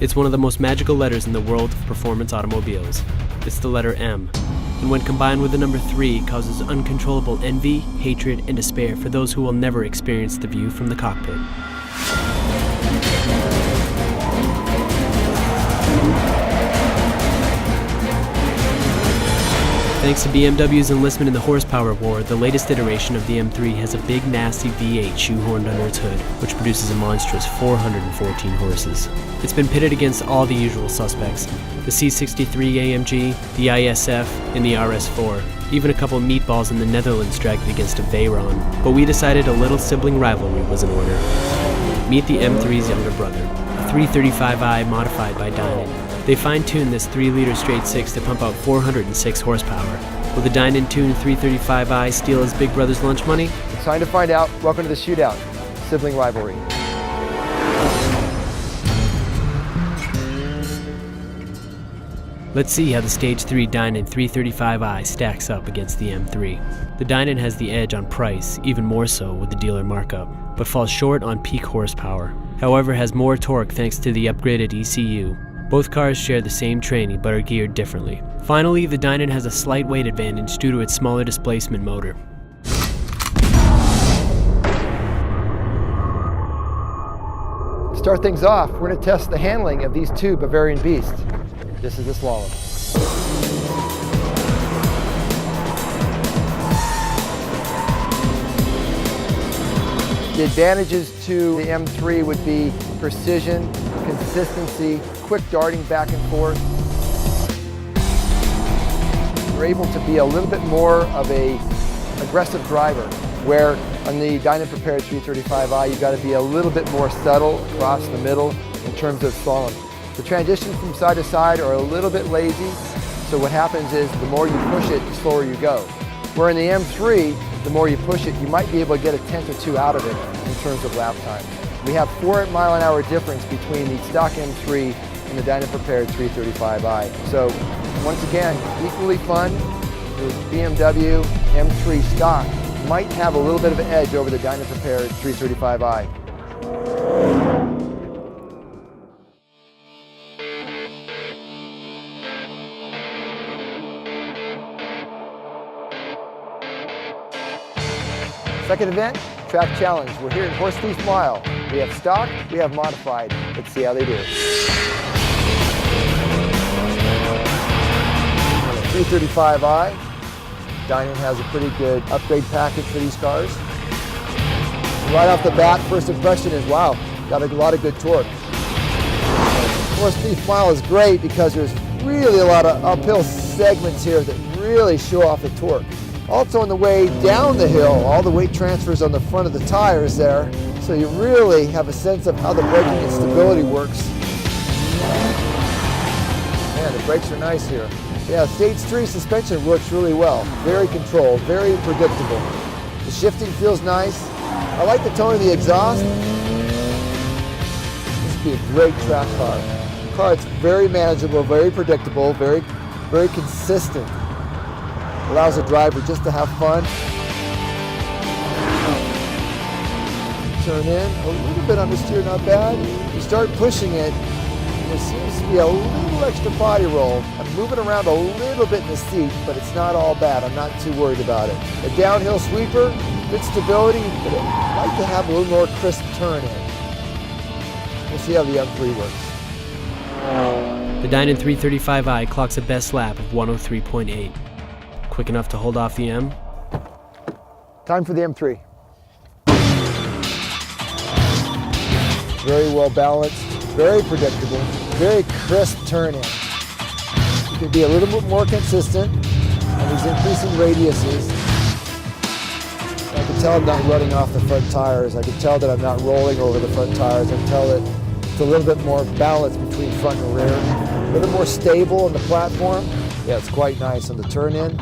It's one of the most magical letters in the world of performance automobiles. It's the letter M, and when combined with the number 3, causes uncontrollable envy, hatred, and despair for those who will never experience the view from the cockpit. Thanks to BMW's enlistment in the horsepower war, the latest iteration of the M3 has a big, nasty V8 shoehorned under its hood, which produces a monstrous 414 horses. It's been pitted against all the usual suspects: the C63 AMG, the ISF, and the RS4. Even a couple of meatballs in the Netherlands dragged it against a Veyron. But we decided a little sibling rivalry was in order. Meet the M3's younger brother, a 335i modified by Dinan. They fine-tuned this 3-liter straight 6 to pump out 406 horsepower. Will the Dinan-tuned 335i steal his big brother's lunch money? It's time to find out. Welcome to the shootout. Sibling rivalry. Let's see how the Stage 3 Dinan 335i stacks up against the M3. The Dinan has the edge on price, even more so with the dealer markup, but falls short on peak horsepower. However, has more torque thanks to the upgraded ECU. Both cars share the same training but are geared differently. Finally, the Dinan has a slight weight advantage due to its smaller displacement motor. To start things off, we're going to test the handling of these two Bavarian beasts. This is the slalom. The advantages to the M3 would be precision, consistency, quick darting back and forth. You're able to be a little bit more of an aggressive driver, where on the Dinan prepared 335i, you've got to be a little bit more subtle across the middle in terms of slalom. The transitions from side to side are a little bit lazy, so what happens is the more you push it, the slower you go. Where in the M3, the more you push it, you might be able to get a tenth or two out of it in terms of lap time. We have 4 mile-an-hour difference between the stock M3 and the Dinan prepared 335i. So once again, equally fun. The BMW M3 stock might have a little bit of an edge over the Dinan prepared 335i. Second event, track challenge. We're here at Horse Thief Mile. We have stock, we have modified. Let's see how they do. 335i. Dinan has a pretty good upgrade package for these cars. Right off the bat, first impression is, wow, got a lot of good torque. Horse Thief Mile is great because there's really a lot of uphill segments here that really show off the torque. Also on the way down the hill, all the weight transfers on the front of the tires there, so you really have a sense of how the braking and stability works. Man, the brakes are nice here. Yeah, Stage 3 suspension works really well. Very controlled, very predictable. The shifting feels nice. I like the tone of the exhaust. This would be a great track car. A car that's very manageable, very predictable, very consistent. Allows the driver just to have fun. Turn in, a little bit understeer, not bad. You start pushing it, there seems to be a little extra body roll. I'm moving around a little bit in the seat, but it's not all bad. I'm not too worried about it. A downhill sweeper, good stability, but I'd like to have a little more crisp turn in. We'll see how the M3 works. The Dinan 335i clocks a best lap of 103.8. Quick enough to hold off the M? Time for the M3. Very well balanced, very predictable, very crisp turn in. You can be a little bit more consistent on these increasing radiuses. I can tell I'm not running off the front tires. I can tell that I'm not rolling over the front tires. I can tell that it's a little bit more balance between front and rear. A little more stable on the platform. Yeah, it's quite nice on the turn in.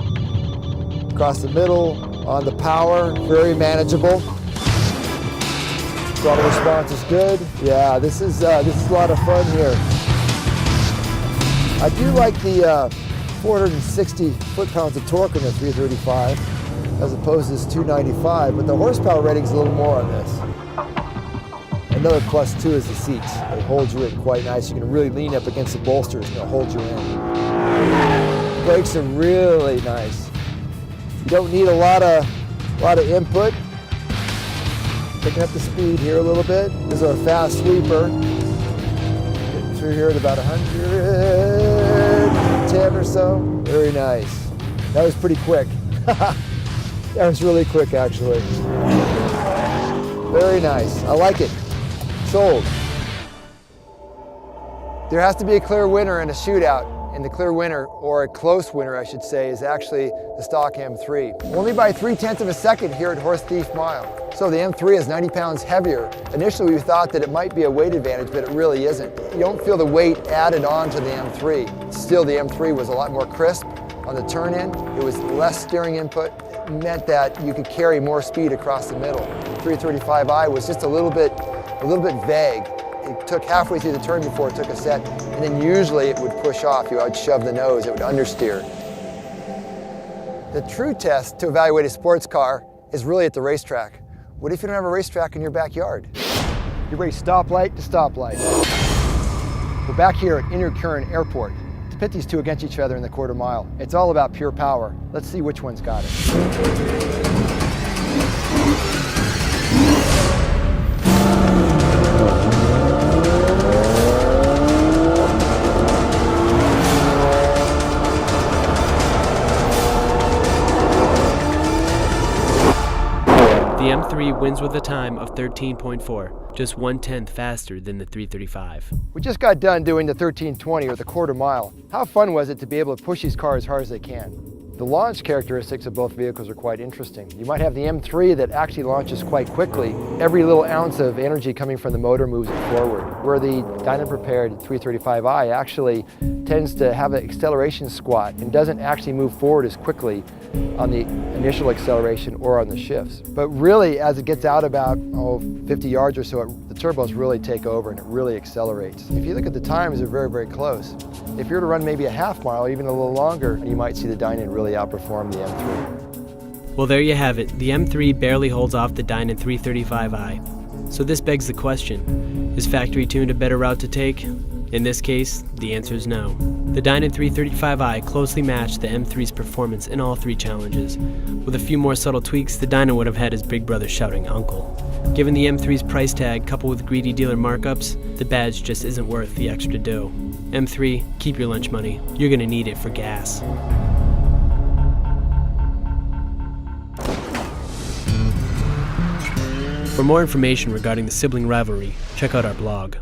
Across the middle, on the power, very manageable. Throttle response is good. Yeah, this is a lot of fun here. I do like the 460 foot-pounds of torque in the 335 as opposed to this 295, but the horsepower rating is a little more on this. Another plus too is the seats. They hold you in quite nice. You can really lean up against the bolsters and they'll hold you in. Brakes are really nice. You don't need a lot of input. Picking up the speed here a little bit. This is our fast sweeper. Getting through here at about 110 or so. Very nice. That was pretty quick. That was really quick actually. Very nice. I like it. Sold. There has to be a clear winner in a shootout, and the clear winner, or a close winner I should say, is actually the stock M3. Only by 0.3 of a second here at Horse Thief Mile. So the M3 is 90 pounds heavier. Initially we thought that it might be a weight advantage, but it really isn't. You don't feel the weight added on to the M3. Still, the M3 was a lot more crisp on the turn-in. It was less steering input. It meant that you could carry more speed across the middle. 335i was just a little bit vague. It took halfway through the turn before it took a set, and then usually it would push off. You would shove the nose, it would understeer. The true test to evaluate a sports car is really at the racetrack. What if you don't have a racetrack in your backyard? You're ready stoplight to stoplight. We're back here at Intercurrent Airport to pit these two against each other in the quarter mile. It's all about pure power. Let's see which one's got it. The M3 wins with a time of 13.4, just 1/10 faster than the 335. We just got done doing the 1320 or the quarter mile. How fun was it to be able to push these cars as hard as they can? The launch characteristics of both vehicles are quite interesting. You might have the M3 that actually launches quite quickly. Every little ounce of energy coming from the motor moves it forward, where the Dinan-prepared 335i actually tends to have an acceleration squat and doesn't actually move forward as quickly on the initial acceleration or on the shifts. But really, as it gets out about 50 yards or so, the turbos really take over and it really accelerates. If you look at the times, they're very, very close. If you were to run maybe a half mile, even a little longer, you might see the Dinan really outperform the M3. Well, there you have it. The M3 barely holds off the Dinan 335i. So this begs the question, is factory tuned a better route to take? In this case, the answer is no. The Dinan 335i closely matched the M3's performance in all three challenges. With a few more subtle tweaks, the Dinan would have had his big brother shouting uncle. Given the M3's price tag coupled with greedy dealer markups, the badge just isn't worth the extra dough. M3, keep your lunch money. You're gonna need it for gas. For more information regarding the sibling rivalry, check out our blog.